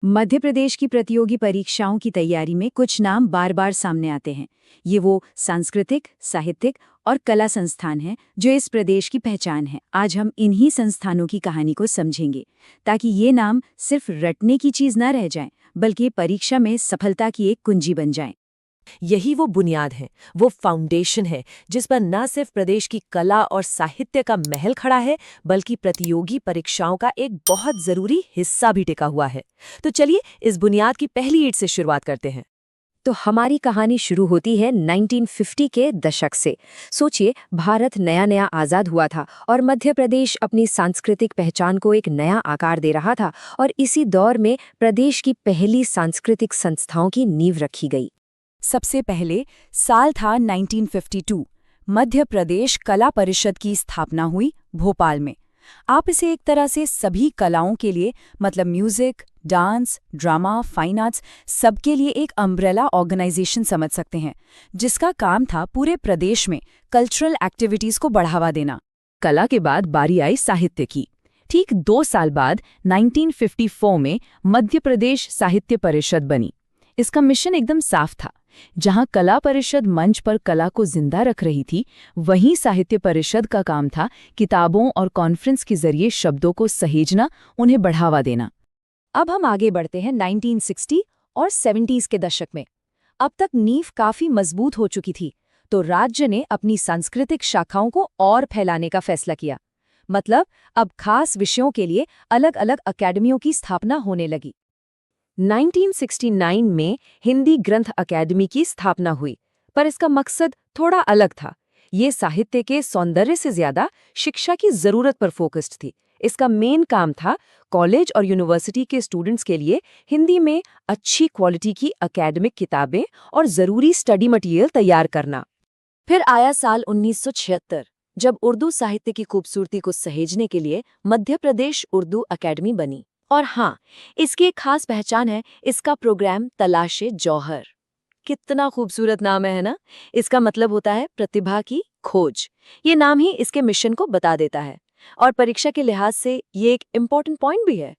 मध्य प्रदेश की प्रतियोगी परीक्षाओं की तैयारी में कुछ नाम बार बार सामने आते हैं। ये वो सांस्कृतिक, साहित्यिक और कला संस्थान हैं जो इस प्रदेश की पहचान है। आज हम इन्हीं संस्थानों की कहानी को समझेंगे ताकि ये नाम सिर्फ रटने की चीज न रह जाएं, बल्कि परीक्षा में सफलता की एक कुंजी बन जाएं। यही वो बुनियाद है, वो फाउंडेशन है जिस पर न सिर्फ प्रदेश की कला और साहित्य का महल खड़ा है, बल्कि प्रतियोगी परीक्षाओं का एक बहुत जरूरी हिस्सा भी टिका हुआ है। तो चलिए इस बुनियाद की पहली ईंट से शुरुआत करते हैं। तो हमारी कहानी शुरू होती है 1950 के दशक से। सोचिए, भारत नया नया आज़ाद हुआ था और मध्य प्रदेश अपनी सांस्कृतिक पहचान को एक नया आकार दे रहा था, और इसी दौर में प्रदेश की पहली सांस्कृतिक संस्थाओं की नींव रखी गई। सबसे पहले साल था 1952। मध्य प्रदेश कला परिषद की स्थापना हुई भोपाल में। आप इसे एक तरह से सभी कलाओं के लिए, मतलब music, dance, drama, fine arts, सबके लिए एक अम्ब्रेला ऑर्गेनाइजेशन समझ सकते हैं, जिसका काम था पूरे प्रदेश में कल्चरल एक्टिविटीज को बढ़ावा देना। कला के बाद बारी आई साहित्य की। ठीक 2 साल बाद 1954 में मध्य प्रदेश साहित्य परिषद बनी। इसका मिशन एकदम साफ था। जहां कला परिषद मंच पर कला को जिंदा रख रही थी, वहीं साहित्य परिषद का काम था किताबों और कॉन्फ्रेंस के जरिए शब्दों को सहेजना, उन्हें बढ़ावा देना। अब हम आगे बढ़ते हैं 1960 और 70s के दशक में। अब तक नींव काफी मजबूत हो चुकी थी, तो राज्य ने अपनी सांस्कृतिक शाखाओं को और फैलाने का फैसला किया। मतलब अब खास विषयों के लिए अलग अलग अकेडमियों की स्थापना होने लगी। 1969 में हिंदी ग्रंथ अकेडमी की स्थापना हुई, पर इसका मकसद थोड़ा अलग था। ये साहित्य के सौंदर्य से ज्यादा शिक्षा की जरूरत पर फोकस्ड थी। इसका मेन काम था कॉलेज और यूनिवर्सिटी के स्टूडेंट्स के लिए हिंदी में अच्छी क्वालिटी की एकेडमिक किताबें और जरूरी स्टडी मटेरियल तैयार करना। फिर आया साल 1976, जब उर्दू साहित्य की खूबसूरती को सहेजने के लिए मध्य प्रदेश उर्दू अकेडमी बनी। और हाँ, इसकी एक खास पहचान है, इसका प्रोग्राम तलाशे जौहर। कितना खूबसूरत नाम है ना? इसका मतलब होता है प्रतिभा की खोज। ये नाम ही इसके मिशन को बता देता है, और परीक्षा के लिहाज से ये एक इम्पोर्टेंट पॉइंट भी है।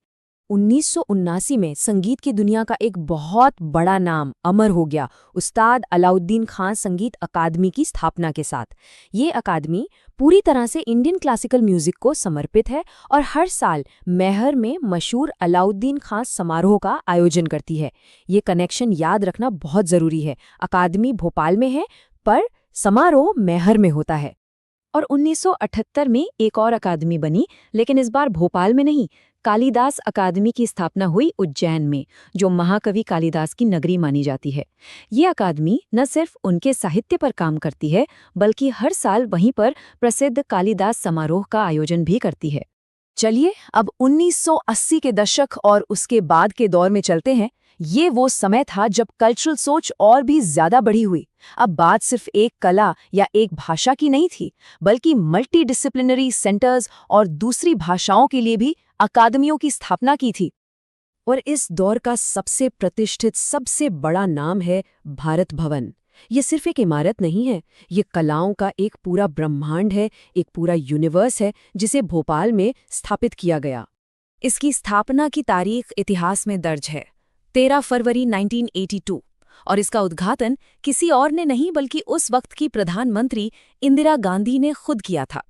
1979 में संगीत की दुनिया का एक बहुत बड़ा नाम अमर हो गया, उस्ताद अलाउद्दीन खान संगीत अकादमी की स्थापना के साथ। ये अकादमी पूरी तरह से इंडियन क्लासिकल म्यूजिक को समर्पित है और हर साल मैहर में मशहूर अलाउद्दीन खान समारोह का आयोजन करती है। ये कनेक्शन याद रखना बहुत जरूरी है। अकादमी भोपाल में है, पर समारोह मैहर में होता है। और 1978 में एक और अकादमी बनी, लेकिन इस बार भोपाल में नहीं। कालिदास अकादमी की स्थापना हुई उज्जैन में, जो महाकवि कालिदास की नगरी मानी जाती है। ये अकादमी न सिर्फ उनके साहित्य पर काम करती है, बल्कि हर साल वहीं पर प्रसिद्ध कालिदास समारोह का आयोजन भी करती है। चलिए अब 1980 के दशक और उसके बाद के दौर में चलते हैं। ये वो समय था जब कल्चरल सोच और भी ज्यादा बढ़ी हुई। अब बात सिर्फ एक कला या एक भाषा की नहीं थी, बल्कि मल्टी डिसिप्लिनरी सेंटर्स और दूसरी भाषाओं के लिए भी अकादमियों की स्थापना की थी। और इस दौर का सबसे प्रतिष्ठित, सबसे बड़ा नाम है भारत भवन। ये सिर्फ एक इमारत नहीं है, ये कलाओं का एक पूरा ब्रह्मांड है, एक पूरा यूनिवर्स है, जिसे भोपाल में स्थापित किया गया। इसकी स्थापना की तारीख इतिहास में दर्ज है, 13 फरवरी 1982, और इसका उद्घाटन किसी और ने नहीं बल्कि उस वक्त की प्रधानमंत्री इंदिरा गांधी ने खुद किया था।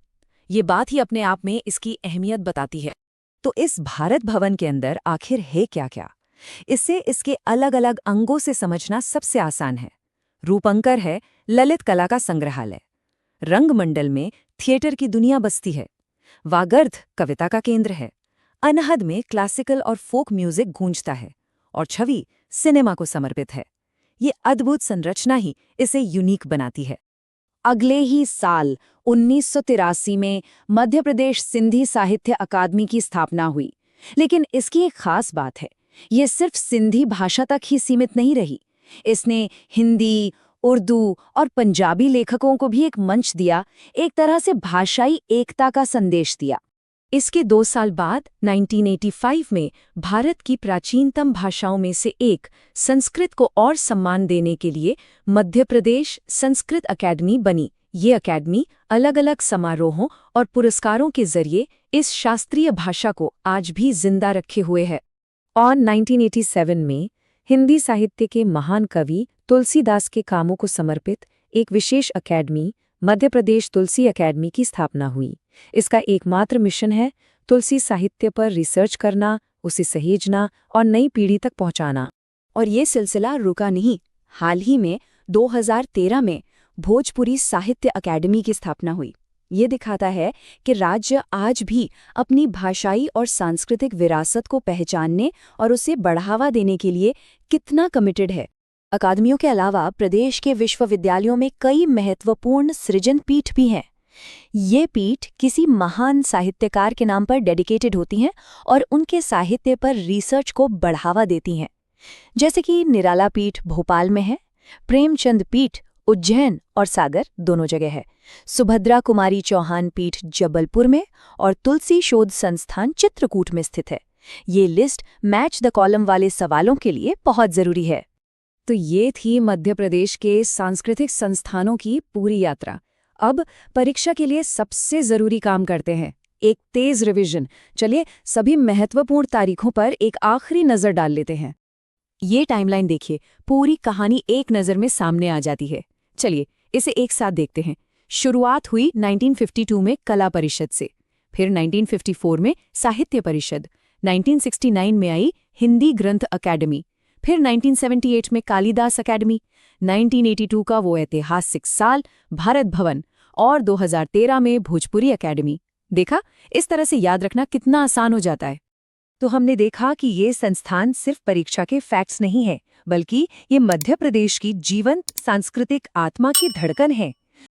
ये बात ही अपने आप में इसकी अहमियत बताती है। तो इस भारत भवन के अंदर आखिर है क्या? इससे इसके अलग अलग अंगों से समझना सबसे आसान है। रूपंकर है ललित कला का संग्रहालय, रंगमंडल में थिएटर की दुनिया बसती है, वागर्थ कविता का केंद्र है, अनहद में क्लासिकल और फोक म्यूजिक गूंजता है, और छवि सिनेमा को समर्पित है। ये अद्भुत संरचना ही इसे यूनिक बनाती है। अगले ही साल 1983 में मध्य प्रदेश सिंधी साहित्य अकादमी की स्थापना हुई। लेकिन इसकी एक खास बात है, ये सिर्फ सिंधी भाषा तक ही सीमित नहीं रही। इसने हिंदी, उर्दू और पंजाबी लेखकों को भी एक मंच दिया, एक तरह से भाषाई एकता का संदेश दिया। इसके 2 साल बाद 1985 में भारत की प्राचीनतम भाषाओं में से एक संस्कृत को और सम्मान देने के लिए मध्य प्रदेश संस्कृत अकेडमी बनी। ये अकेडमी अलग अलग समारोहों और पुरस्कारों के जरिए इस शास्त्रीय भाषा को आज भी जिंदा रखे हुए है। और 1987 में हिंदी साहित्य के महान कवि तुलसीदास के कामों को समर्पित एक विशेष अकेडमी, मध्य प्रदेश तुलसी अकेडमी की स्थापना हुई। इसका एकमात्र मिशन है तुलसी साहित्य पर रिसर्च करना, उसे सहेजना और नई पीढ़ी तक पहुंचाना। और ये सिलसिला रुका नहीं। हाल ही में 2013 में भोजपुरी साहित्य अकेडमी की स्थापना हुई। ये दिखाता है कि राज्य आज भी अपनी भाषाई और सांस्कृतिक विरासत को पहचानने और उसे बढ़ावा देने के लिए कितना कमिटेड है। अकादमियों के अलावा प्रदेश के विश्वविद्यालयों में कई महत्वपूर्ण सृजन पीठ भी हैं। ये पीठ किसी महान साहित्यकार के नाम पर डेडिकेटेड होती हैं और उनके साहित्य पर रिसर्च को बढ़ावा देती हैं। जैसे कि निराला पीठ भोपाल में है, प्रेमचंद पीठ उज्जैन और सागर दोनों जगह है, सुभद्रा कुमारी चौहान पीठ जबलपुर में और तुलसी शोध संस्थान चित्रकूट में स्थित है। ये लिस्ट मैच द कॉलम वाले सवालों के लिए बहुत जरूरी है। तो ये थी मध्य प्रदेश के सांस्कृतिक संस्थानों की पूरी यात्रा। अब परीक्षा के लिए सबसे जरूरी काम करते हैं, एक तेज रिवीजन। चलिए सभी महत्वपूर्ण तारीखों पर एक आखिरी नजर डाल लेते हैं। ये टाइमलाइन देखिए, पूरी कहानी एक नज़र में सामने आ जाती है। चलिए इसे एक साथ देखते हैं। शुरुआत हुई 1952 में कला परिषद से, फिर 1954 में साहित्य परिषद, 1969 में आई हिंदी ग्रंथ अकेडमी, फिर 1978 में कालिदास अकेडमी, 1982 का वो ऐतिहासिक साल भारत भवन और 2013 में भोजपुरी अकेडमी। देखा, इस तरह से याद रखना कितना आसान हो जाता है। तो हमने देखा कि ये संस्थान सिर्फ परीक्षा के फैक्ट्स नहीं है, बल्कि ये मध्य प्रदेश की जीवंत सांस्कृतिक आत्मा की धड़कन है।